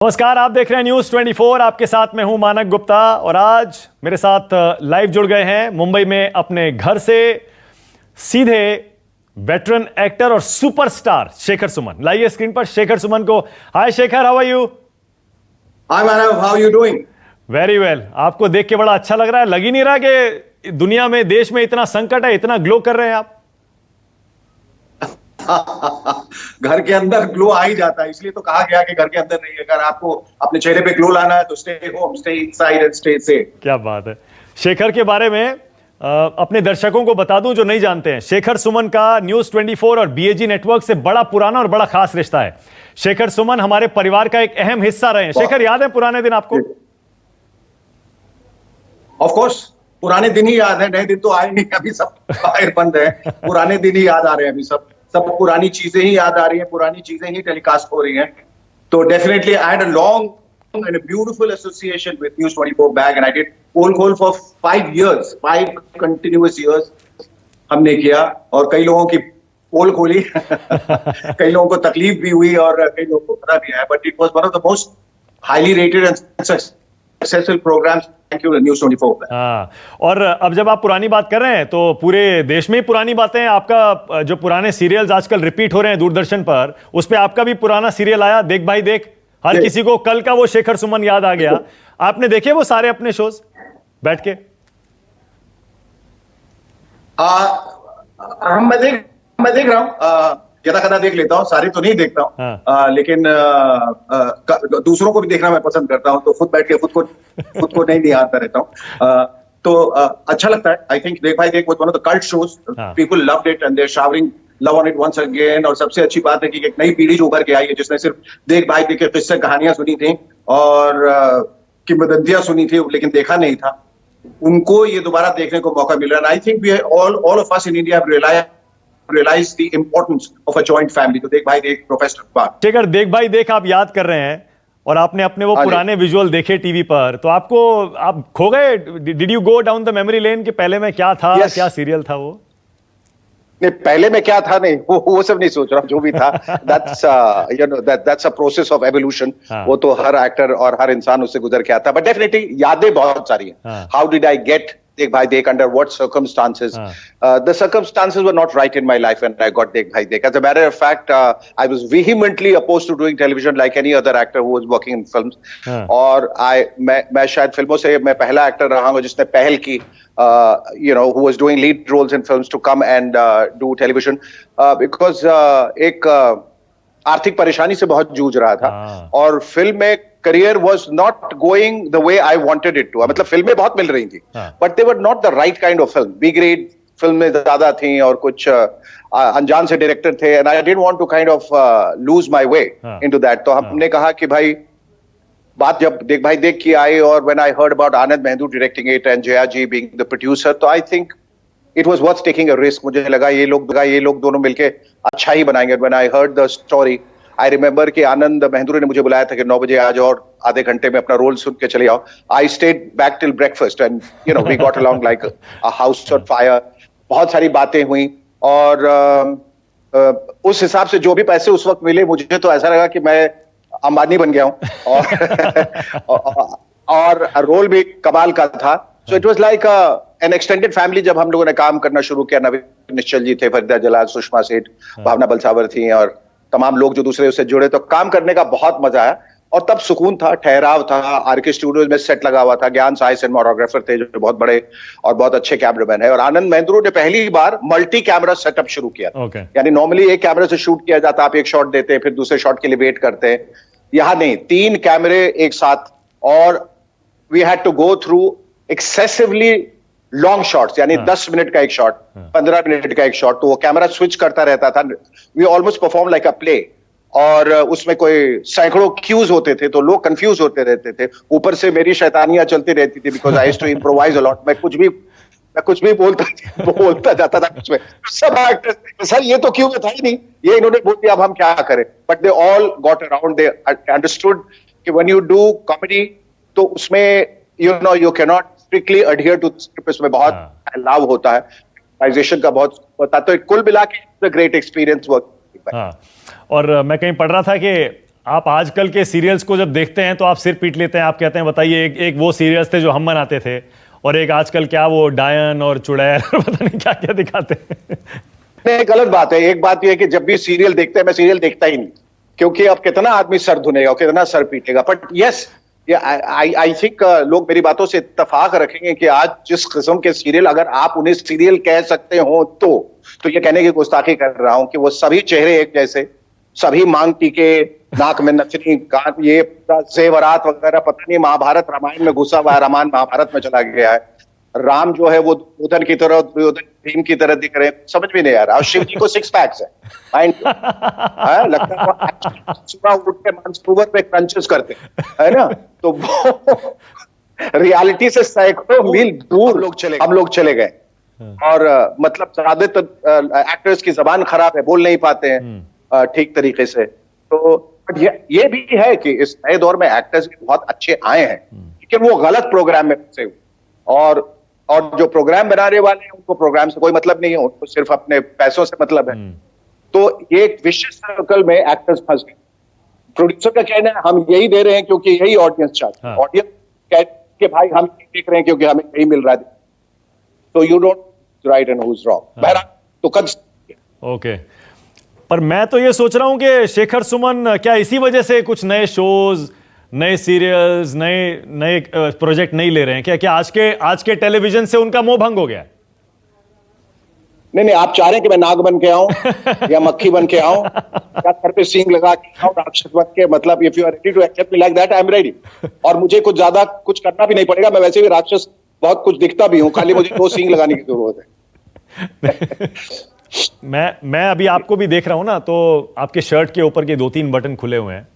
नमस्कार, आप देख रहे हैं न्यूज 24। आपके साथ मैं हूं मानक गुप्ता और आज मेरे साथ लाइव जुड़ गए हैं मुंबई में अपने घर से सीधे वेटरन एक्टर और सुपरस्टार शेखर सुमन। लाइए स्क्रीन पर शेखर सुमन को। Hi Shekhar, how are you? Hi Manav, how you doing? Very well. आपको देख के बड़ा अच्छा लग रहा है। लग ही नहीं रहा कि दुनिया में, देश में इतना संकट है, इतना ग्लो कर रहे हैं आप। घर के अंदर ग्लो आ ही जाता है, इसलिए तो कहा गया कि घर के अंदर नहीं है। अगर आपको अपने चेहरे पे ग्लो लाना है तो stay home, stay inside and stay safe. क्या बात है। शेखर के बारे में अपने दर्शकों को बता दूं जो नहीं जानते हैं, शेखर सुमन का न्यूज 24 और बीएजी नेटवर्क से बड़ा पुराना और बड़ा खास रिश्ता है। शेखर सुमन हमारे परिवार का एक अहम हिस्सा रहे हैं। शेखर, याद है पुराने दिन आपको? ऑफ कोर्स, पुराने दिन ही याद है, नए दिन तो आए नहीं, अभी सब बाहर बंद है। पुराने दिन ही याद आ रहे हैं, अभी सब पुरानी चीजें ही याद आ रही हैं, पुरानी चीजें ही टेलीकास्ट हो रही हैं। तो definitely I had a long and a beautiful association with News 24 back, and I did poll call for 5 years, 5 continuous years हमने किया, और कई लोगों की पोल खोली कई लोगों को तकलीफ भी हुई और कई लोगों को पता भी आया, but it was one of the most highly rated and successful programs. Thank you News 24। हाँ, और अब जब आप पुरानी बात कर रहे हैं तो पूरे देश में ही पुरानी बातें हैं। आपका जो पुराने सीरियल्स आजकल रिपीट हो रहे हैं दूरदर्शन पर, उस पे आपका भी पुराना सीरियल आया, देख भाई देख। हर किसी को कल का वो शेखर सुमन याद आ गया। आपने देखे वो सारे अपने शोज बैठ के? मैं देख रहा हूँ, यदा कदा देख लेता हूँ, सारे तो नहीं देखता हूँ। हाँ। लेकिन दूसरों को भी देखना मैं पसंद करता हूँ, तो खुद बैठ के खुद को नहीं निहारता रहता हूँ। तो अच्छा लगता है। आई थिंक देख भाई देख was one of the cult shows. People loved it and they're showering love on it once again. और सबसे अच्छी बात है कि एक नई पीढ़ी जो उभर के आई है, जिसने सिर्फ देख भाई देख के किस्से कहानियां सुनी थी और किंवदंतियां सुनी थी लेकिन देखा नहीं था, उनको ये दोबारा देखने को मौका मिल रहा है। I think we all of us in India have realize the importance of a joint family. तो देख भाई देख प्रोफेसर बात। शेखर, देख भाई देख आप याद कर रहे हैं और आपने अपने वो पुराने विजुअल देखे टीवी पर, तो आप खो गए? Did you go down the memory lane कि पहले में क्या था? yes. क्या सीरियल था वो? नहीं, पहले में क्या था, नहीं वो सब नहीं सोच रहा, जो भी था that's a process of evolution. वो तो हर एक्टर और हर इंसान उससे गुजर के आता है, बट डेफिनेटली यादें बहुत सारी हैं। How did I get Dekh Bhai Dekh, under what circumstances? The circumstances were not right in my life when I got Dekh Bhai Dekh. As a matter of fact, I was vehemently opposed to doing television like any other actor who was working in films. और मैं शायद फिल्मों से मैं पहला actor रहा हूँ जिसने पहल की, who was doing lead roles in films to come and do television, because एक आर्थिक परेशानी से बहुत जूझ रहा था और फिल्म में career was not going the way I wanted it to. मतलब फिल्में बहुत मिल रही थी, but they were not the right kind of film. B grade फिल्में ज्यादा थी और कुछ अनजान से डायरेक्टर थे, and I didn't want to kind of lose my way into that. तो हमने कहा कि भाई, बात जब देख भाई देख की आई और when I heard about Anand Mehndoo directing it and Jaya ji being the producer, तो I think it was worth taking a risk. मुझे लगा ये लोग दोनों मिलके अच्छा ही बनाएंगे। When I heard the story, I remember कि आनंद मेहंदू ने मुझे बुलाया था कि 9 बजे आ जाओ और आधे घंटे में अपना रोल सुन के चले आओ। I stayed back till breakfast and we got along like a house on fire. बहुत सारी बातें हुई और उस हिसाब से जो भी पैसे उस वक्त मिले, मुझे तो ऐसा लगा कि मैं अंबानी बन गया हूँ और रोल भी कमाल का था। So it was like an extended family। जब हम लोगों ने काम करना शुरू किया, नवीन निश्चल जी थे, फरीदा जलाल, सुषमा सेठ, भावना बलसावर थी और तमाम लोग जो दूसरे उससे जुड़े, तो काम करने का बहुत मजा आया और तब सुकून था, ठहराव था। आरके स्टूडियोज में सेट लगा हुआ था, ज्ञान साई सिनेमाटोग्राफर थे जो बहुत बड़े और बहुत अच्छे कैमरामैन है, और आनंद मेहंदू ने पहली बार मल्टी कैमरा सेटअप शुरू किया। यानी नॉर्मली एक कैमरा से शूट किया जाता, आप एक शॉट देते, फिर दूसरे शॉट के लिए वेट करते हैं। यहाँ नहीं, 3 कैमरे एक साथ, और we had to go through excessively long shots, यानी 10 मिनट का एक शॉट, 15 मिनट का एक शॉट, तो वो कैमरा स्विच करता रहता था। We almost perform like a play, और उसमें कोई सैकड़ों क्यूज होते थे तो लोग कंफ्यूज होते रहते थे। ऊपर से मेरी शैतानियां चलती रहती थी because I used to improvise a lot. मैं कुछ भी बोलता जाता था कुछ में। सब एक्टर्स, सर ये तो क्यों था ही नहीं, ये इन्होंने बोल दिया, अब हम क्या करें। But they all got around, they understood कि व्हेन यू डू कॉमेडी तो उसमें you can not strictly adhere to script, इसमें बहुत लाभ होता है, का बहुत होता है। तो कुल मिला के ग्रेट एक्सपीरियंस वर्क। और मैं कहीं पढ़ रहा था कि आप आजकल के सीरियल्स को जब देखते हैं तो आप सिर पीट लेते हैं, आप कहते हैं बताइए एक वो सीरियल्स थे जो हम बनाते थे और एक आजकल क्या वो डायन और चुड़ैल और पता नहीं क्या क्या दिखाते हैं। नहीं, गलत बात है। एक बात यह है कि जब भी सीरियल देखते हैं, मैं सीरियल देखता ही नहीं, क्योंकि अब कितना आदमी सर धुनेगा, कितना सर पीटेगा। बट यस, आई थिंक लोग मेरी बातों से इत्तेफाक रखेंगे कि आज जिस किस्म के सीरियल, अगर आप उन्हें सीरियल कह सकते हो तो ये कहने की गुस्ताखी कर रहा हूं कि वो सभी चेहरे एक जैसे, सभी मांग टीके, नाक में नथनी, कान, ये जेवरात वगैरह, पता नहीं महाभारत रामायण में घुसा हुआ है, रामायण महाभारत में चला गया है। राम जो है वो दुर्योधन की तरह, दुर्योधन भीम की तरह दिख रहे हैं, समझ में नहीं आ रहा। और शिव जी को 6 पैक्स है, माइंड लगता है सुबह उठ के मानसरोवर पे क्रंचेस करते है ना। तो वो रियलिटी से सैकड़ों मील दूर हम लोग चले गए। और मतलब ज्यादातर एक्टर्स की जबान खराब है, बोल नहीं पाते हैं ठीक तरीके से। तो ये भी है कि इस नए दौर में एक्टर्स भी बहुत अच्छे आए हैं, लेकिन वो गलत प्रोग्राम में फंसे हुए। और जो प्रोग्राम बनाने वाले हैं उनको प्रोग्राम से कोई मतलब नहीं है, उनको सिर्फ अपने पैसों से मतलब है। तो ये एक विशेष सर्कल में एक्टर्स फंस गए। प्रोड्यूसर का कहना है हम यही दे रहे हैं क्योंकि यही ऑडियंस चाहती है। ऑडियंस कहती है भाई हम देख रहे हैं क्योंकि हमें यही मिल रहा है। तो you don't write and who is wrong. बहरहाल तो कद ओके, पर मैं तो ये सोच रहा हूं कि शेखर सुमन क्या इसी वजह से कुछ नए शोज, नए सीरियल्स, नए प्रोजेक्ट नहीं ले रहे हैं क्या? क्या आज के टेलीविजन से उनका मोह भंग हो गया? नहीं, आप चाह रहे हैं कि मैं नाग बन के आऊं या मक्खी बन के आऊं या सर पे सींग लगा के आऊं, राक्षस बन के? मतलब if you are ready to accept me like that, I am ready. और मुझे कुछ ज्यादा कुछ करना भी नहीं पड़ेगा, मैं वैसे भी राक्षस बहुत कुछ दिखता भी हूं, खाली मुझे 2 सींग लगाने की जरूरत है। मैं अभी आपको भी देख रहा हूं ना, तो आपके शर्ट के ऊपर के 2-3 बटन खुले हुए हैं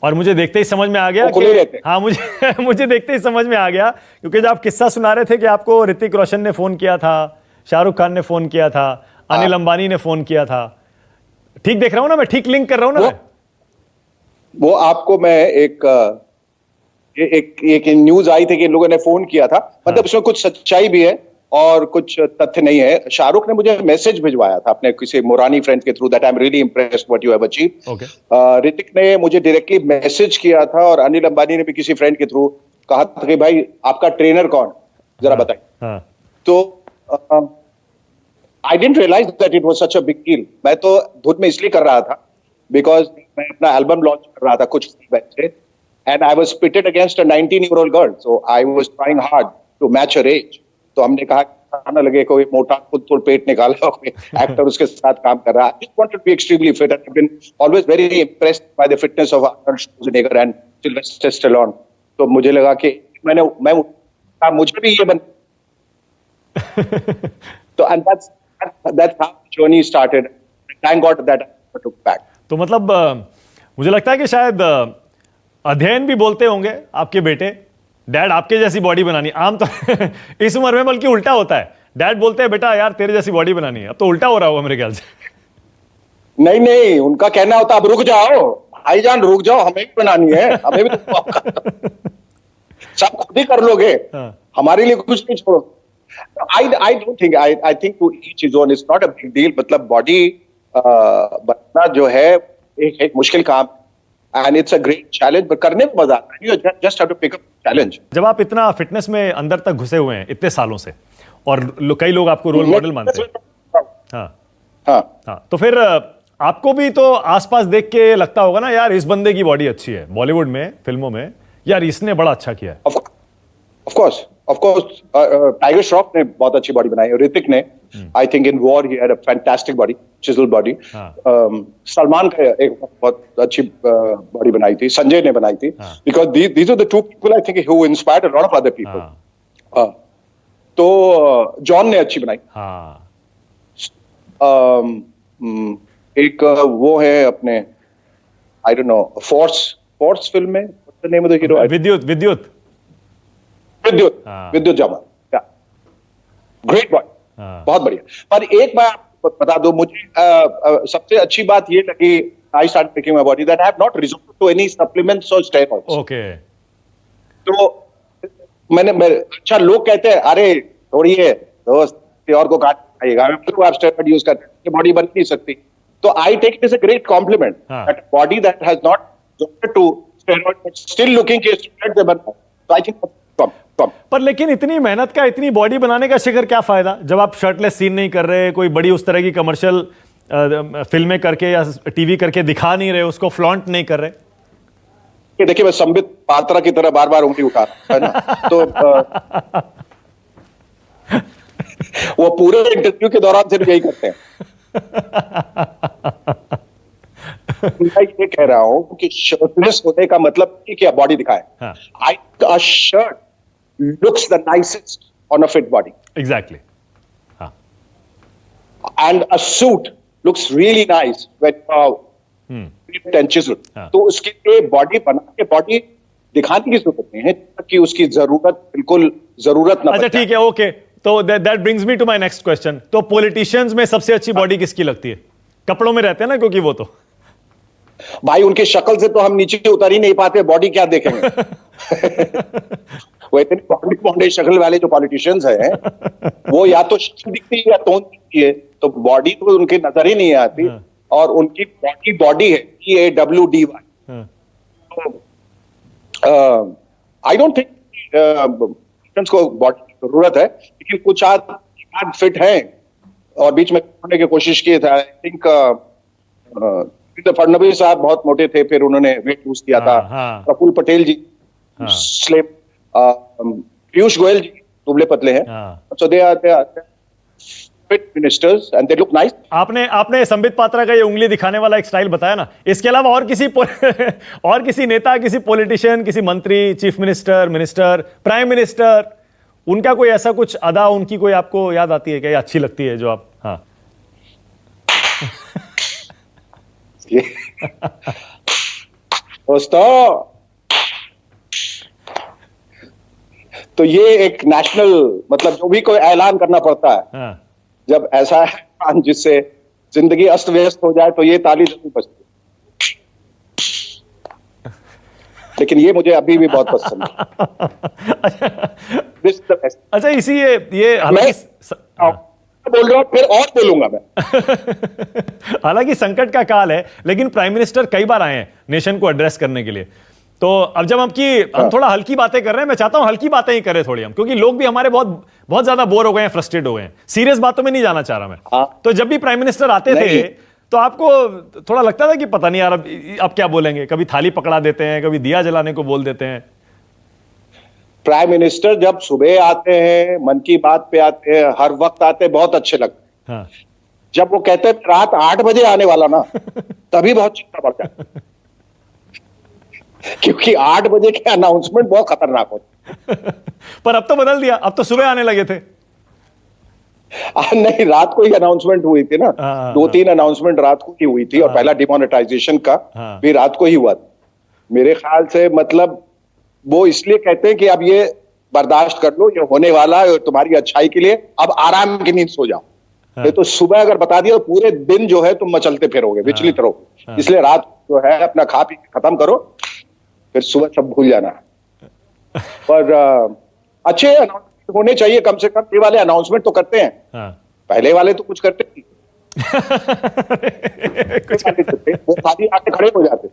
और मुझे देखते ही समझ में आ गया कि हाँ, मुझे देखते ही समझ में आ गया, क्योंकि जब आप किस्सा सुना रहे थे कि आपको ऋतिक रोशन ने फोन किया था, शाहरुख खान ने फोन किया था, अनिल अंबानी ने फोन किया था। ठीक देख रहा हूं ना मैं? ठीक लिंक कर रहा हूं ना? वो आपको मैं एक न्यूज आई थी कि इन लोगों ने फोन किया था, मतलब उसमें कुछ सच्चाई भी है और कुछ तथ्य नहीं है। शाहरुख ने मुझे मैसेज भिजवाया था अपने किसी मोरानी फ्रेंड के through that I am really impressed what you have achieved. Hrithik ने मुझे डायरेक्टली मैसेज किया था और अनिल अंबानी ने भी किसी फ्रेंड के थ्रू कहा था कि भाई आपका ट्रेनर कौन, जरा बताइए। तो I didn't realise that it was such a big deal. मैं तो धुन में इसलिए कर रहा था बिकॉज मैं अपना एल्बम लॉन्च कर रहा था कुछ पहले, and I was pitted against a 19-year-old girl, so I was trying hard to match her age. तो हमने कहा ना लगे कोई मोटा खुद पेट निकाला, कोई एक्टर उसके साथ काम कर रहा है। I just wanted to be extremely fit and I've been always very impressed by the fitness of Arnold Schwarzenegger and Sylvester Stallone. तो मुझे लगा कि मैं मुझे भी ये बन तो and that's how the journey started. Thank God that I took back. तो मतलब मुझे लगता है कि शायद अध्ययन भी बोलते होंगे आपके बेटे, डैड आपके जैसी बॉडी बनानी। आम तो इस उम्र में बल्कि उल्टा होता है, डैड बोलते हैं बेटा यार तेरे जैसी बॉडी बनानी है। अब तो उल्टा हो रहा होगा मेरे ख्याल से। नहीं, उनका कहना होता अब रुक जाओ भाईजान, रुक जाओ, हमें भी बनानी है, हमें भी तो सब खुद ही कर लोगे, हमारे लिए कुछ नहीं छोड़ो। I don't think, I think to each his own, it's not a big deal। मतलब बॉडी बनना जो है एक मुश्किल काम, and it's a great challenge, but करने में मजा आता है। You just have to pick up challenge। जब आप इतना फिटनेस में अंदर तक घुसे हुए हैं इतने सालों से और कई लोग आपको रोल मॉडल मानते हैं, हाँ, तो फिर आपको भी तो आसपास देख के लगता होगा ना यार इस बंदे की बॉडी अच्छी है, बॉलीवुड में फिल्मों में यार इसने बड़ा अच्छा किया है। Of course, टाइगर श्रॉफ ने बहुत अच्छी बॉडी बनाई, ऋतिक ने I think in war he had a fantastic body, chisel body. Salman का एक बहुत अच्छी बॉडी बनाई थी, संजय ने बनाई थी, because these are the two people I think who inspired a lot of other people. तो जॉन ने अच्छी बनाई। एक वो है अपने I don't know force film में what's the name of the hero? Vidyut Jamwal, great body, बहुत बढ़िया। पर एक बार आपको बता दो, मुझे सबसे अच्छी बात ये लगी, I start making my body that I have not resorted to any supplements or steroids. Okay, तो अच्छा लोग कहते हैं अरे थोड़ी है दोस्त और को काट आएगा, आप स्टेरॉइड यूज करते हैं, बॉडी बन नहीं सकती। तो I take it as a great compliment that body that has not to steroid, but still looking कि steroid से बना. So I think कम. पर लेकिन इतनी मेहनत का, इतनी बॉडी बनाने का शिखर क्या फायदा जब आप शर्टलेस सीन नहीं कर रहे, कोई बड़ी उस तरह की कमर्शियल फिल्में करके या टीवी करके दिखा नहीं रहे, उसको फ्लॉन्ट नहीं कर रहे. ये देखिए, मैं संबित पात्रा की तरह बार बार उंगली उठा रहा है ना, तो वो पूरे इंटरव्यू के दौरान सिर्फ यही करते हैं. मैं ये कह रहा हूं कि शर्टलेस होने का मतलब कि क्या बॉडी दिखाए. I a shirt looks the nicest on a fit body. Exactly. And a suit looks really nice when तो उसके लिए बॉडी बना के बॉडी दिखाने की जरूरत नहीं है कि उसकी जरूरत ना. अच्छा ठीक है, ओके. तो that brings me to my next question. तो पॉलिटिशियंस में सबसे अच्छी बॉडी किसकी लगती है? कपड़ों में रहते हैं ना, क्योंकि वो तो भाई उनके शक्ल से तो हम नीचे उतर ही नहीं पाते, बॉडी क्या देखेंगे. वो इतने बॉडी शक्ल वाले जो पॉलिटिशियंस हैं, वो या तो शक्ल दिखती है या तोन दिखती है, तो बॉडी तो उनकी नजर ही नहीं आती. और उनकी बॉडी है PAWDY. आई डोंट थिंक को बॉडी की जरूरत है, लेकिन कुछ आज फिट हैं और बीच में करने की कोशिश की था. आई थिंक फडणवीस साहब बहुत मोटे थे, फिर उन्होंने वेट लूज किया था. प्रफुल्ल पटेल जी स्लिम, पीयूष गोयल जी दुबले पतले हैं. So they are fit ministers and they look nice. आपने संबित पात्रा का ये उंगली दिखाने वाला एक स्टाइल बताया ना, इसके अलावा और किसी नेता, किसी पॉलिटिशियन, किसी मंत्री, चीफ मिनिस्टर, प्राइम मिनिस्टर, उनका कोई ऐसा कुछ अदा, उनकी कोई आपको याद आती है क्या, अच्छी लगती है जो आप? हाँ. दोस्तों, तो ये एक नेशनल, मतलब जो भी कोई ऐलान करना पड़ता है, जब ऐसा है जिससे जिंदगी अस्त व्यस्त हो जाए, तो ये ताली जरूर बजती है. लेकिन ये मुझे अभी भी बहुत पसंद है. अच्छा, इसी ये बोल रहा हूं, फिर और बोलूंगा मैं. हालांकि संकट का काल है, लेकिन प्राइम मिनिस्टर कई बार आए हैं नेशन को एड्रेस करने के लिए. तो अब जब हम थोड़ा हल्की बातें कर रहे हैं, मैं चाहता हूं हल्की बातें ही करें थोड़ी हम, क्योंकि लोग भी हमारे बहुत ज्यादा बोर हो गए हैं, फ्रस्ट्रेट हो गए हैं. सीरियस बातों में नहीं जाना चाह रहा मैं. तो जब भी प्राइम मिनिस्टर आते थे, तो आपको थोड़ा लगता था कि पता नहीं यार अब क्या बोलेंगे? कभी थाली पकड़ा देते हैं, कभी दिया जलाने को बोल देते हैं. प्राइम मिनिस्टर जब सुबह आते हैं, मन की बात पे आते हैं, हर वक्त आते हैं, बहुत अच्छे लगते हैं. जब वो कहते हैं रात 8 बजे आने वाला ना, तभी बहुत चिंता बढ़ता है. क्योंकि 8 बजे के अनाउंसमेंट बहुत खतरनाक होते. पर अब तो बदल दिया, अब तो सुबह आने लगे थे. नहीं, रात को ही अनाउंसमेंट हुई थी ना. 2-3 अनाउंसमेंट रात को ही हुई थी, और पहला डिमोनेटाइजेशन का भी रात को ही हुआ था मेरे ख्याल से. मतलब वो इसलिए कहते हैं कि अब ये बर्दाश्त कर लो, ये होने वाला है तुम्हारी अच्छाई के लिए, अब आराम की नींद सो जाओ. तो सुबह अगर बता दिया, तो पूरे दिन जो है तुम मचलते फिरोगे, विचलित रहोगे. इसलिए रात जो है अपना खा पी खत्म करो, फिर सुबह सब भूल जाना. पर अच्छे अनाउंसमेंट होने चाहिए कम से कम. ये वाले अनाउंसमेंट तो करते हैं, पहले वाले तो कुछ करते नहीं. वो खाली आके खड़े हो जाते,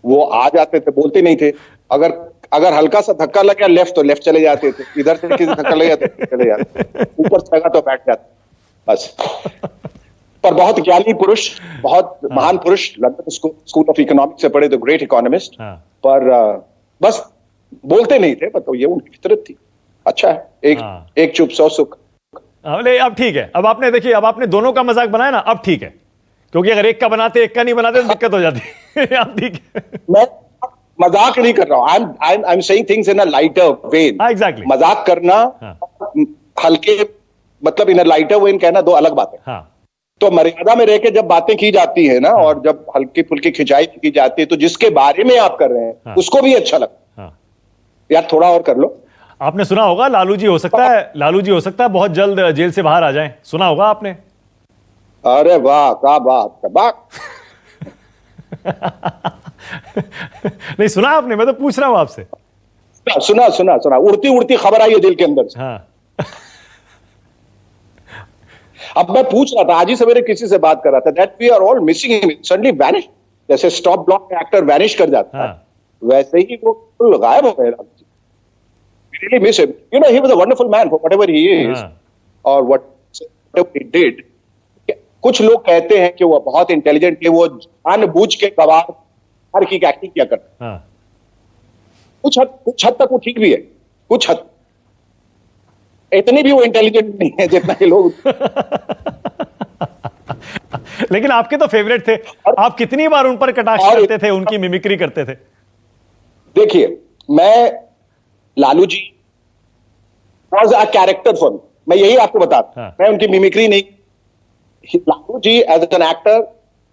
वो आ जाते थे, बोलते नहीं थे. अगर हल्का सा धक्का लग गया लेफ्ट, तो लेफ्ट चले जाते थे. इधर से किसी धक्का लग जाते चले जाते. ऊपर से लगा तो बैठ जाते, बस. पर बहुत ज्ञानी पुरुष, बहुत महान पुरुष, लंदन स्कूल ऑफ इकोनॉमिक्स से पढ़े, द ग्रेट इकोनॉमिस्ट. पर बस बोलते नहीं थे, तो ये उनकी फितरत थी. अच्छा है, एक चुप 100 सुख. अब ठीक है. अब आपने देखिए, अब आपने दोनों का मजाक बनाया ना, अब ठीक है. क्योंकि अगर एक का बनाते, एक का नहीं बनाते, तो दिक्कत हो जाती है. अब ठीक है. मैं मजाक नहीं कर रहा हूं. I am saying things in a lighter when. Exactly. मजाक करना, हल्के, मतलब इन अ लाइटर वेन कहना, दो अलग बातें. तो मर्यादा में रह के जब बातें की जाती है ना, और जब हल्की फुल्की खिंचाई की जाती है, तो जिसके बारे में आप कर रहे हैं उसको भी अच्छा लगता है. यार थोड़ा और कर लो. आपने सुना होगा लालू जी हो सकता है बहुत जल्द जेल से बाहर आ जाएं. सुना होगा आपने? अरे वाह, क्या बात. नहीं सुना आपने? मैं तो पूछ रहा हूं आपसे. सुना. उड़ती उड़ती खबर आई है दिल के अंदर से. अब मैं पूछ रहा था, आज ही सवेरे किसी से बात कर रहा था, that we are all missing him, suddenly vanish. जैसे स्टॉप ब्लॉक में एक्टर वैनिश कर जाता है, वैसे ही वो गायब हो गए Ram ji. We really miss him. You know, he was a wonderful man for whatever he is, or whatever he did. कुछ लोग कहते हैं कि वो बहुत इंटेलिजेंट थे, वो जानबूझ के गवार की एक्टिंग किया करते हैं। कुछ हद तक वो ठीक भी है, कुछ हद, इतनी भी वो इंटेलिजेंट नहीं है जितना कि लोग। लेकिन आपके तो फेवरेट थे, आप कितनी बार उन पर कटाक्ष करते थे, उनकी मिमिक्री करते थे। देखिए, मैं Lalu ji was a character for me, मैं यही आपको बताता, मैं उनकी मिमिक्री नहीं। Lalu ji as an actor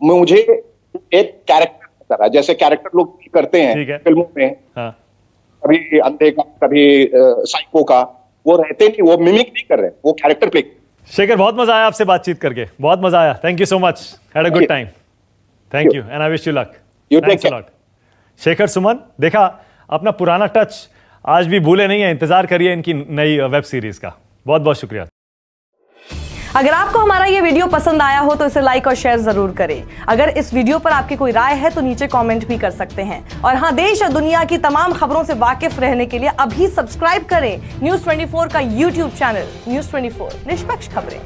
मुझे एक कैरेक्टर की तरह, जैसे कैरेक्टर लोग करते हैं फिल्मों में, कभी अंधे का, कभी साइको का, वो रहते नहीं, वो मिमिक नहीं कर रहे, वो कैरेक्टर प्ले। शेखर, बहुत मजा आया आपसे बातचीत करके, बहुत मजा आया। Thank you so much, had a good time. Thank you and I wish you luck. Thanks a lot. Shekhar Suman, देखा अपना पुराना टच आज भी भूले नहीं है, इंतजार करिए इनकी नई वेब सीरीज का। बहुत बहुत शुक्रिया। अगर आपको हमारा ये वीडियो पसंद आया हो तो इसे लाइक और शेयर जरूर करें। अगर इस वीडियो पर आपकी कोई राय है तो नीचे कमेंट भी कर सकते हैं। और हाँ, देश और दुनिया की तमाम खबरों से वाकिफ रहने के लिए अभी सब्सक्राइब करें न्यूज़ 24 का यूट्यूब चैनल। न्यूज़ 24, निष्पक्ष खबरें।